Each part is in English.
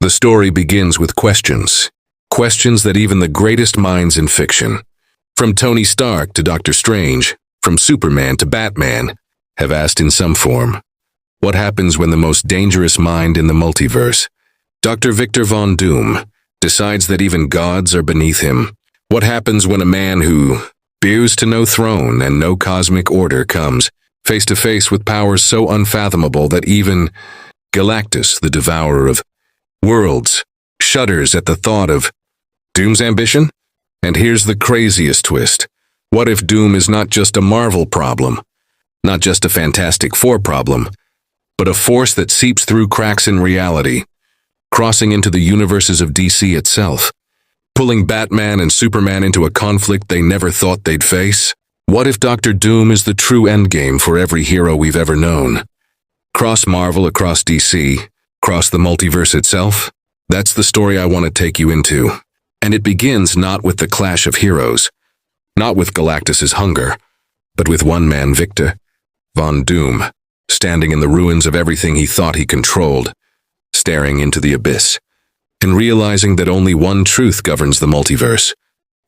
The story begins with questions. Questions that even the greatest minds in fiction, from Tony Stark to Doctor Strange, from Superman to Batman, have asked in some form. What happens when the most dangerous mind in the multiverse, Dr. Victor Von Doom, decides that even gods are beneath him? What happens when a man who bows to no throne and no cosmic order comes face to face with powers so unfathomable that even Galactus, the devourer of worlds, shudders at the thought of Doom's ambition? And here's the craziest twist. What if Doom is not just a Marvel problem, not just a Fantastic Four problem, but a force that seeps through cracks in reality, crossing into the universes of DC itself, pulling Batman and Superman into a conflict they never thought they'd face? What if Dr. Doom is the true endgame for every hero we've ever known? Cross Marvel, across DC, cross the multiverse itself? That's the story I want to take you into. And it begins not with the clash of heroes, not with Galactus's hunger, but with one man, Victor Von Doom, standing in the ruins of everything he thought he controlled, staring into the abyss, and realizing that only one truth governs the multiverse.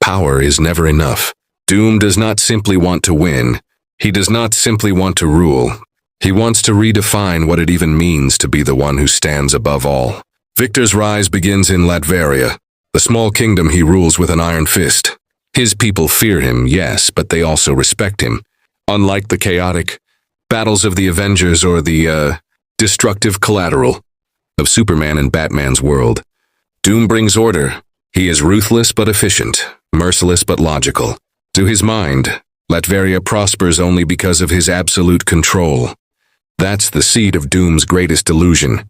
Power is never enough. Doom does not simply want to win. He does not simply want to rule. He wants to redefine what it even means to be the one who stands above all. Victor's rise begins in Latveria, the small kingdom he rules with an iron fist. His people fear him, yes, but they also respect him. Unlike the chaotic battles of the Avengers or the destructive collateral of Superman and Batman's world, Doom brings order. He is ruthless but efficient, merciless but logical. To his mind, Latveria prospers only because of his absolute control. That's the seed of Doom's greatest illusion,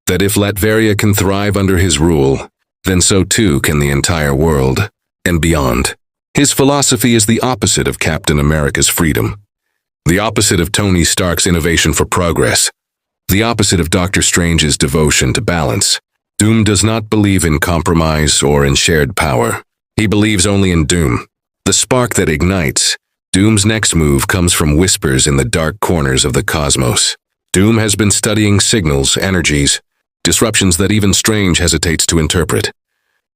that if Latveria can thrive under his rule, then so too can the entire world, and beyond. His philosophy is the opposite of Captain America's freedom, the opposite of Tony Stark's innovation for progress, the opposite of Doctor Strange's devotion to balance. Doom does not believe in compromise or in shared power. He believes only in Doom, the spark that ignites. Doom's next move comes from whispers in the dark corners of the cosmos. Doom has been studying signals, energies, disruptions that even Strange hesitates to interpret.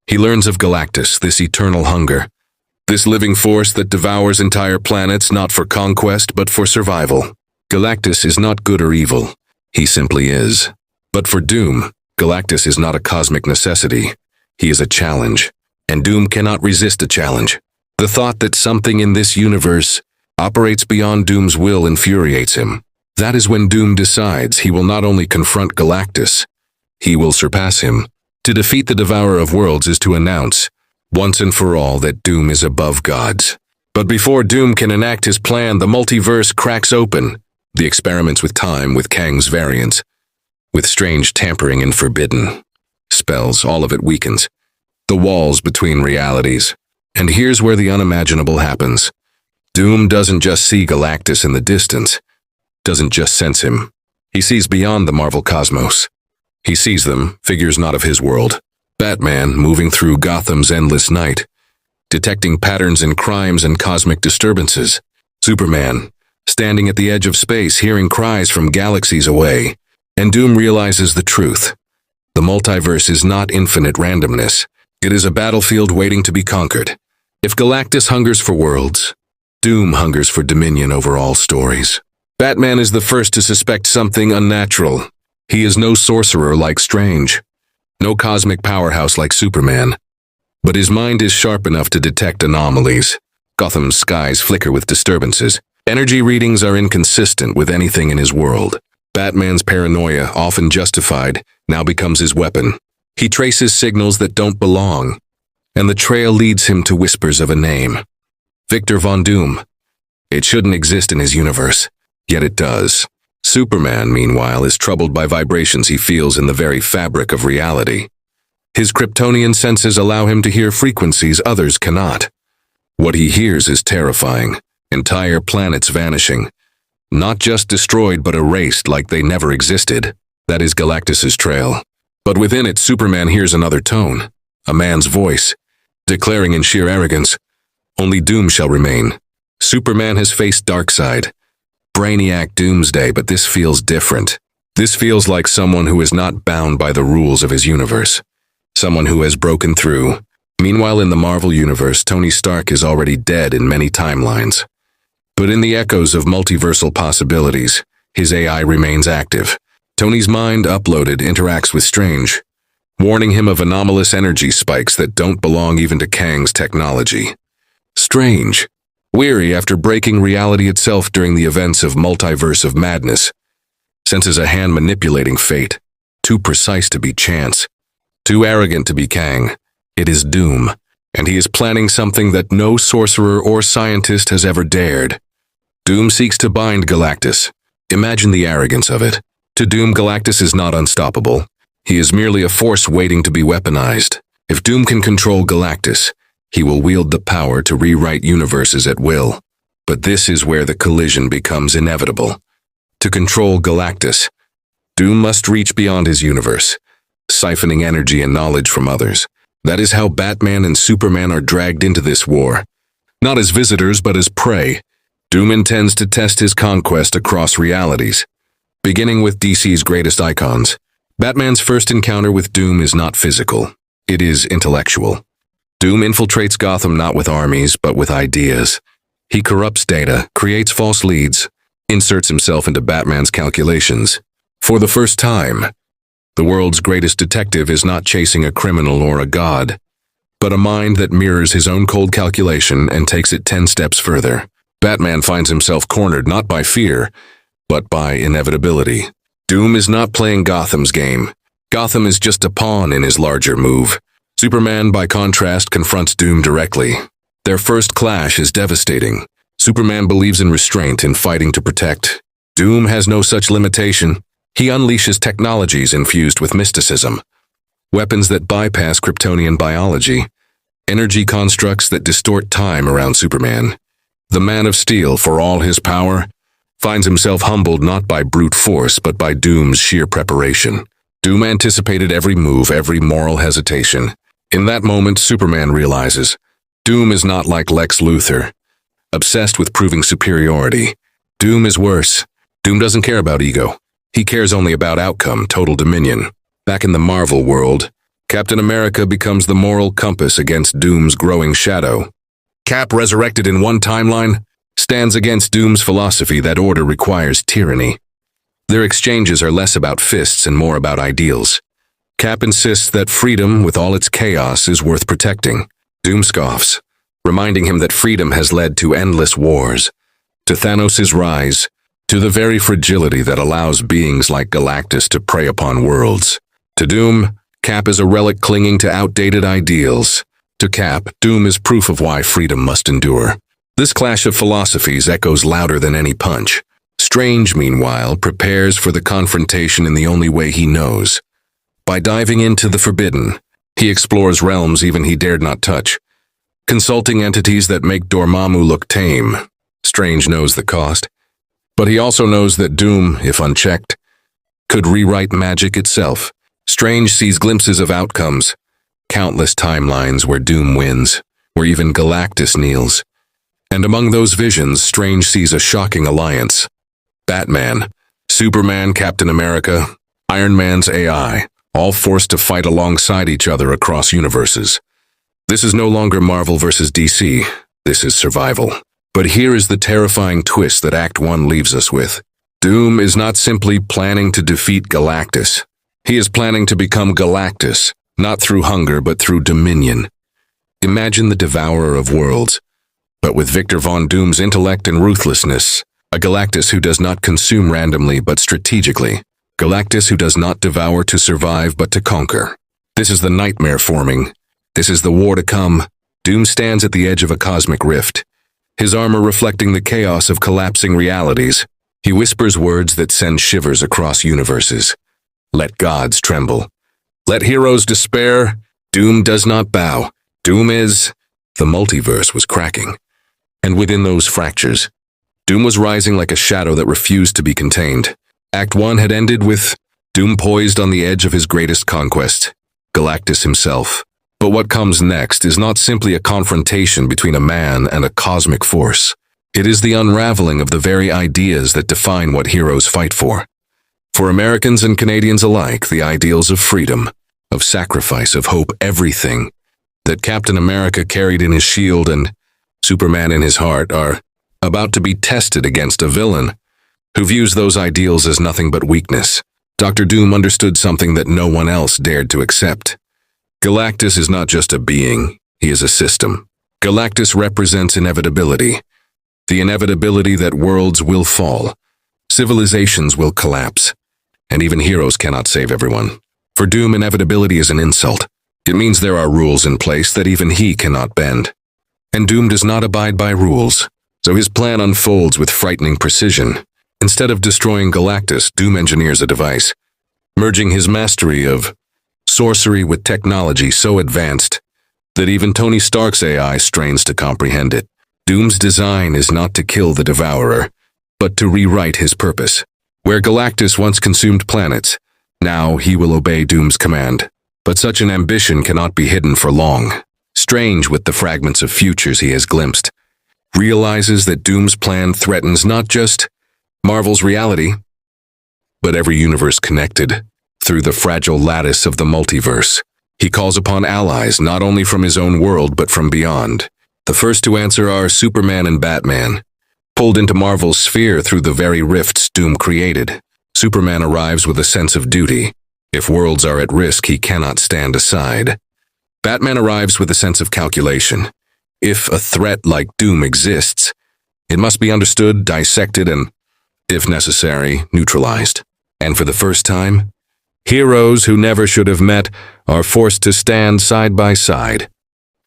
He learns of Galactus, this eternal hunger, this living force that devours entire planets not for conquest but for survival. Galactus is not good or evil. He simply is. But for Doom, Galactus is not a cosmic necessity. He is a challenge, and Doom cannot resist a challenge. The thought that something in this universe operates beyond Doom's will infuriates him. That is when Doom decides he will not only confront Galactus, he will surpass him. To defeat the Devourer of Worlds is to announce, once and for all, that Doom is above gods. But before Doom can enact his plan, the multiverse cracks open. The experiments with time, with Kang's variants, with Strange tampering and forbidden spells, all of it weakens. The walls between realities. And here's where the unimaginable happens. Doom doesn't just see Galactus in the distance, doesn't just sense him. He sees beyond the Marvel cosmos. He sees them, figures not of his world. Batman, moving through Gotham's endless night, detecting patterns in crimes and cosmic disturbances. Superman, standing at the edge of space, hearing cries from galaxies away. And Doom realizes the truth. The multiverse is not infinite randomness. It is a battlefield waiting to be conquered. If Galactus hungers for worlds, Doom hungers for dominion over all stories. Batman is the first to suspect something unnatural. He is no sorcerer like Strange, no cosmic powerhouse like Superman. But his mind is sharp enough to detect anomalies. Gotham's skies flicker with disturbances. Energy readings are inconsistent with anything in his world. Batman's paranoia, often justified, now becomes his weapon. He traces signals that don't belong, and the trail leads him to whispers of a name. Victor Von Doom. It shouldn't exist in his universe, yet it does. Superman, meanwhile, is troubled by vibrations he feels in the very fabric of reality. His Kryptonian senses allow him to hear frequencies others cannot. What he hears is terrifying. Entire planets vanishing. Not just destroyed but erased like they never existed. That is Galactus's trail. But within it, Superman hears another tone. A man's voice, declaring in sheer arrogance, only Doom shall remain. Superman has faced Darkseid, Brainiac, Doomsday, but this feels different. This feels like someone who is not bound by the rules of his universe. Someone who has broken through. Meanwhile, in the Marvel universe, Tony Stark is already dead in many timelines. But in the echoes of multiversal possibilities, his AI remains active. Tony's mind, uploaded, interacts with Strange, warning him of anomalous energy spikes that don't belong even to Kang's technology. Strange, weary after breaking reality itself during the events of Multiverse of Madness, senses a hand manipulating fate, too precise to be chance, too arrogant to be Kang. It is Doom, and he is planning something that no sorcerer or scientist has ever dared. Doom seeks to bind Galactus. Imagine the arrogance of it. To Doom, Galactus is not unstoppable. He is merely a force waiting to be weaponized. If Doom can control Galactus, he will wield the power to rewrite universes at will. But this is where the collision becomes inevitable. To control Galactus, Doom must reach beyond his universe, siphoning energy and knowledge from others. That is how Batman and Superman are dragged into this war. Not as visitors, but as prey. Doom intends to test his conquest across realities. Beginning with DC's greatest icons, Batman's first encounter with Doom is not physical. It is intellectual. Doom infiltrates Gotham not with armies, but with ideas. He corrupts data, creates false leads, inserts himself into Batman's calculations. For the first time, the world's greatest detective is not chasing a criminal or a god, but a mind that mirrors his own cold calculation and takes it 10 steps further. Batman finds himself cornered not by fear, but by inevitability. Doom is not playing Gotham's game. Gotham is just a pawn in his larger move. Superman, by contrast, confronts Doom directly. Their first clash is devastating. Superman believes in restraint, in fighting to protect. Doom has no such limitation. He unleashes technologies infused with mysticism. Weapons that bypass Kryptonian biology. Energy constructs that distort time around Superman. The Man of Steel, for all his power, finds himself humbled not by brute force, but by Doom's sheer preparation. Doom anticipated every move, every moral hesitation. In that moment, Superman realizes, Doom is not like Lex Luthor, obsessed with proving superiority. Doom is worse. Doom doesn't care about ego. He cares only about outcome, total dominion. Back in the Marvel world, Captain America becomes the moral compass against Doom's growing shadow. Cap, resurrected in one timeline, stands against Doom's philosophy that order requires tyranny. Their exchanges are less about fists and more about ideals. Cap insists that freedom, with all its chaos, is worth protecting. Doom scoffs, reminding him that freedom has led to endless wars, to Thanos' rise, to the very fragility that allows beings like Galactus to prey upon worlds. To Doom, Cap is a relic clinging to outdated ideals. To Cap, Doom is proof of why freedom must endure. This clash of philosophies echoes louder than any punch. Strange, meanwhile, prepares for the confrontation in the only way he knows. By diving into the forbidden, he explores realms even he dared not touch, consulting entities that make Dormammu look tame. Strange knows the cost. But he also knows that Doom, if unchecked, could rewrite magic itself. Strange sees glimpses of outcomes, countless timelines where Doom wins, where even Galactus kneels. And among those visions, Strange sees a shocking alliance. Batman, Superman, Captain America, Iron Man's AI, all forced to fight alongside each other across universes. This is no longer Marvel versus DC, this is survival. But here is the terrifying twist that Act 1 leaves us with. Doom is not simply planning to defeat Galactus. He is planning to become Galactus, not through hunger but through dominion. Imagine the devourer of worlds, but with Victor Von Doom's intellect and ruthlessness, a Galactus who does not consume randomly but strategically. Galactus who does not devour to survive but to conquer. This is the nightmare forming. This is the war to come. Doom stands at the edge of a cosmic rift, his armor reflecting the chaos of collapsing realities. He whispers words that send shivers across universes. Let gods tremble. Let heroes despair. Doom does not bow. Doom is... The multiverse was cracking. And within those fractures, Doom was rising like a shadow that refused to be contained. Act 1 had ended with Doom poised on the edge of his greatest conquest, Galactus himself. But what comes next is not simply a confrontation between a man and a cosmic force. It is the unraveling of the very ideas that define what heroes fight for. For Americans and Canadians alike, the ideals of freedom, of sacrifice, of hope, everything that Captain America carried in his shield and Superman in his heart are about to be tested against a villain who views those ideals as nothing but weakness. Dr. Doom understood something that no one else dared to accept. Galactus is not just a being, he is a system. Galactus represents inevitability. The inevitability that worlds will fall, civilizations will collapse, and even heroes cannot save everyone. For Doom, inevitability is an insult. It means there are rules in place that even he cannot bend. And Doom does not abide by rules, so his plan unfolds with frightening precision. Instead of destroying Galactus, Doom engineers a device, merging his mastery of sorcery with technology so advanced that even Tony Stark's AI strains to comprehend it. Doom's design is not to kill the Devourer, but to rewrite his purpose. Where Galactus once consumed planets, now he will obey Doom's command. But such an ambition cannot be hidden for long. Strange, with the fragments of futures he has glimpsed, realizes that Doom's plan threatens not just Marvel's reality, but every universe connected through the fragile lattice of the multiverse. He calls upon allies not only from his own world but from beyond. The first to answer are Superman and Batman. Pulled into Marvel's sphere through the very rifts Doom created, Superman arrives with a sense of duty. If worlds are at risk, he cannot stand aside. Batman arrives with a sense of calculation. If a threat like Doom exists, it must be understood, dissected, and, if necessary, neutralized. And for the first time, heroes who never should have met are forced to stand side by side.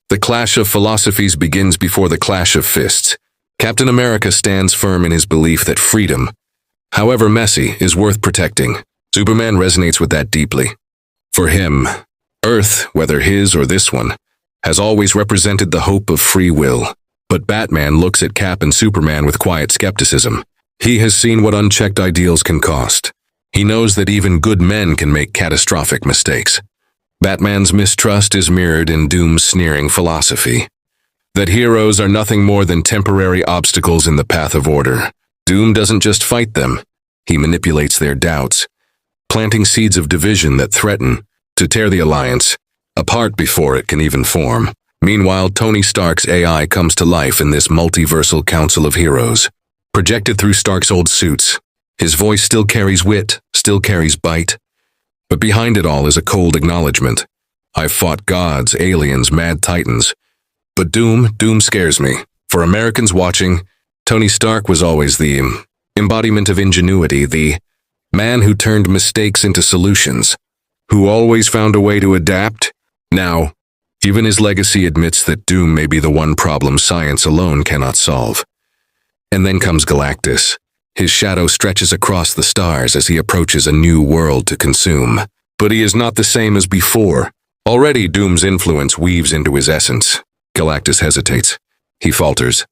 The clash of philosophies begins before the clash of fists. Captain America stands firm in his belief that freedom, however messy, is worth protecting. Superman resonates with that deeply. For him, Earth, whether his or this one, has always represented the hope of free will. But Batman looks at Cap and Superman with quiet skepticism. He has seen what unchecked ideals can cost. He knows that even good men can make catastrophic mistakes. Batman's mistrust is mirrored in Doom's sneering philosophy, that heroes are nothing more than temporary obstacles in the path of order. Doom doesn't just fight them, he manipulates their doubts, planting seeds of division that threaten to tear the alliance apart before it can even form. Meanwhile, Tony Stark's AI comes to life in this multiversal council of heroes. Projected through Stark's old suits, his voice still carries wit, still carries bite. But behind it all is a cold acknowledgement. I've fought gods, aliens, mad titans. But Doom scares me. For Americans watching, Tony Stark was always the embodiment of ingenuity, the man who turned mistakes into solutions, who always found a way to adapt. Now, even his legacy admits that Doom may be the one problem science alone cannot solve. And then comes Galactus. His shadow stretches across the stars as he approaches a new world to consume. But he is not the same as before. Already Doom's influence weaves into his essence. Galactus hesitates. He falters.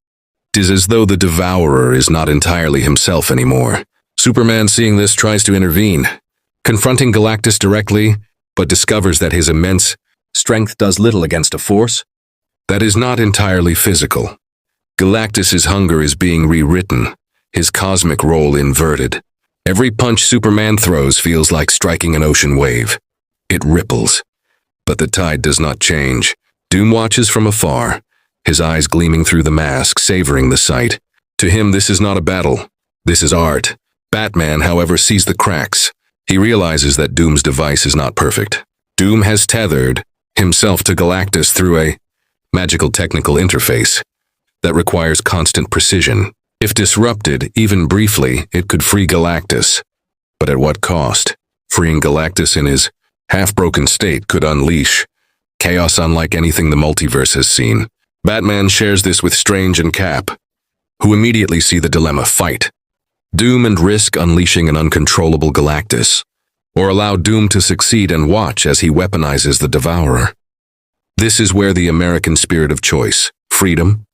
It is as though the Devourer is not entirely himself anymore. Superman, seeing this, tries to intervene, confronting Galactus directly, but discovers that his immense strength does little against a force that is not entirely physical. Galactus's hunger is being rewritten, his cosmic role inverted. Every punch Superman throws feels like striking an ocean wave. It ripples, but the tide does not change. Doom watches from afar, his eyes gleaming through the mask, savoring the sight. To him, this is not a battle. This is art. Batman, however, sees the cracks. He realizes that Doom's device is not perfect. Doom has tethered himself to Galactus through a magical technical interface that requires constant precision. If disrupted, even briefly, it could free Galactus. But at what cost? Freeing Galactus in his half-broken state could unleash chaos unlike anything the multiverse has seen. Batman shares this with Strange and Cap, who immediately see the dilemma: fight Doom and risk unleashing an uncontrollable Galactus, or allow Doom to succeed and watch as he weaponizes the Devourer. This is where the American spirit of choice, freedom,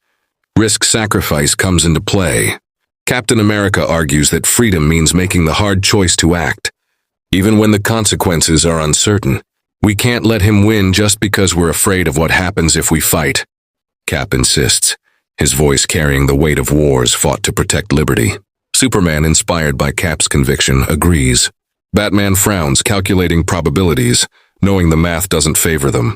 risk sacrifice comes into play. Captain America argues that freedom means making the hard choice to act, even when the consequences are uncertain. We can't let him win just because we're afraid of what happens if we fight, Cap insists, his voice carrying the weight of wars fought to protect liberty. Superman, inspired by Cap's conviction, agrees. Batman frowns, calculating probabilities, knowing the math doesn't favor them.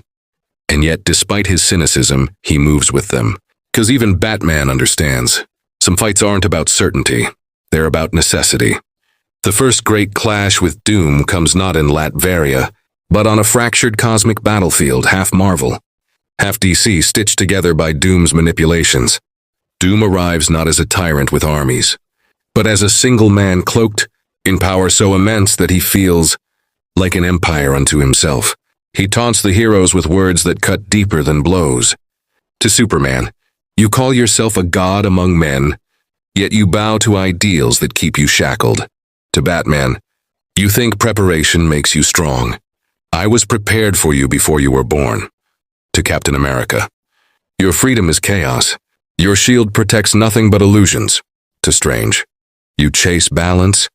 And yet, despite his cynicism, he moves with them. 'Cause even Batman understands. Some fights aren't about certainty. They're about necessity. The first great clash with Doom comes not in Latveria, but on a fractured cosmic battlefield, half Marvel, half DC, stitched together by Doom's manipulations. Doom arrives not as a tyrant with armies, but as a single man cloaked in power so immense that he feels like an empire unto himself. He taunts the heroes with words that cut deeper than blows. To Superman, "You call yourself a god among men, yet you bow to ideals that keep you shackled." To Batman, "You think preparation makes you strong. I was prepared for you before you were born." To Captain America, "Your freedom is chaos. Your shield protects nothing but illusions." To Strange, "You chase balance,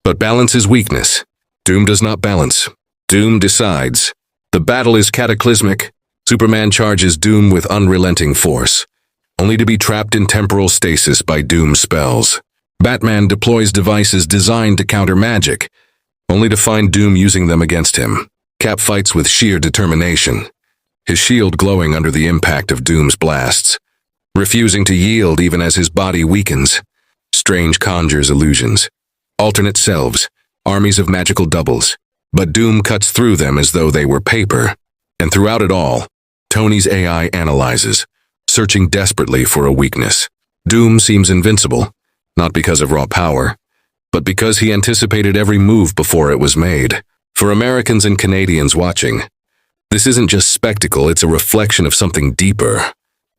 but balance is weakness." Doom does not balance. Doom decides. The battle is cataclysmic. Superman charges Doom with unrelenting force, only to be trapped in temporal stasis by Doom's spells. Batman deploys devices designed to counter magic, only to find Doom using them against him. Cap fights with sheer determination, his shield glowing under the impact of Doom's blasts, refusing to yield even as his body weakens. Strange conjures illusions, alternate selves, armies of magical doubles, but Doom cuts through them as though they were paper. And throughout it all, Tony's AI analyzes, searching desperately for a weakness. Doom seems invincible, not because of raw power, but because he anticipated every move before it was made. For Americans and Canadians watching, this isn't just spectacle, it's a reflection of something deeper.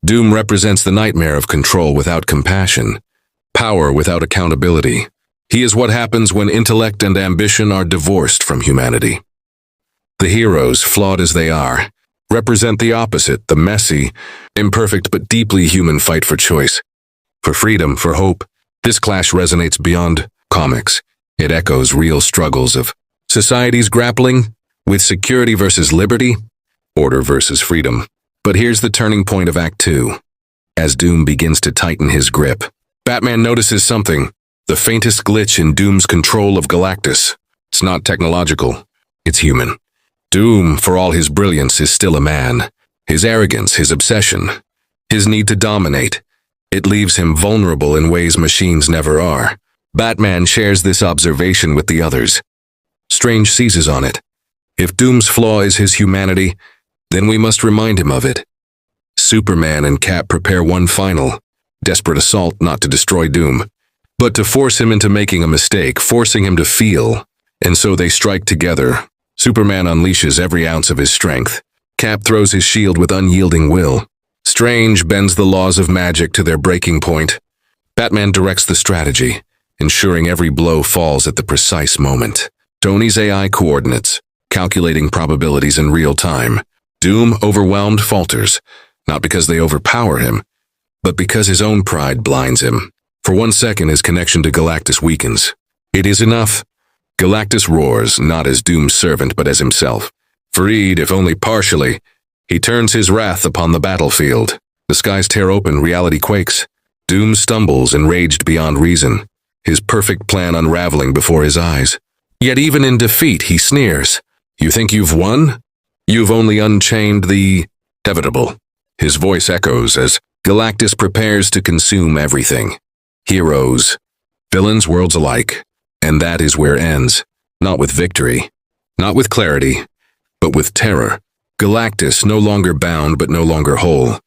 Doom represents the nightmare of control without compassion, power without accountability. He is what happens when intellect and ambition are divorced from humanity. The heroes, flawed as they are, represent the opposite, the messy, imperfect but deeply human fight for choice, for freedom, for hope. This clash resonates beyond comics. It echoes real struggles of societies grappling with security versus liberty, order versus freedom. But here's the turning point of Act 2. As Doom begins to tighten his grip, Batman notices something, the faintest glitch in Doom's control of Galactus. It's not technological, it's human. Doom, for all his brilliance, is still a man. His arrogance, his obsession, his need to dominate, it leaves him vulnerable in ways machines never are. Batman shares this observation with the others. Strange seizes on it. If Doom's flaw is his humanity, then we must remind him of it. Superman and Cap prepare one final, desperate assault not to destroy Doom, but to force him into making a mistake, forcing him to feel. And so they strike together. Superman unleashes every ounce of his strength. Cap throws his shield with unyielding will. Strange bends the laws of magic to their breaking point. Batman directs the strategy, ensuring every blow falls at the precise moment. Tony's AI coordinates, calculating probabilities in real time. Doom, overwhelmed, falters, not because they overpower him, but because his own pride blinds him. For 1 second, his connection to Galactus weakens. It is enough. Galactus roars, not as Doom's servant, but as himself. Freed, if only partially, he turns his wrath upon the battlefield. The skies tear open, reality quakes. Doom stumbles, enraged beyond reason, his perfect plan unraveling before his eyes. Yet even in defeat, he sneers. "You think you've won? You've only unchained the inevitable." His voice echoes as Galactus prepares to consume everything. Heroes, villains, worlds alike. And that is where it ends. Not with victory, not with clarity, but with terror. Galactus, no longer bound but no longer whole,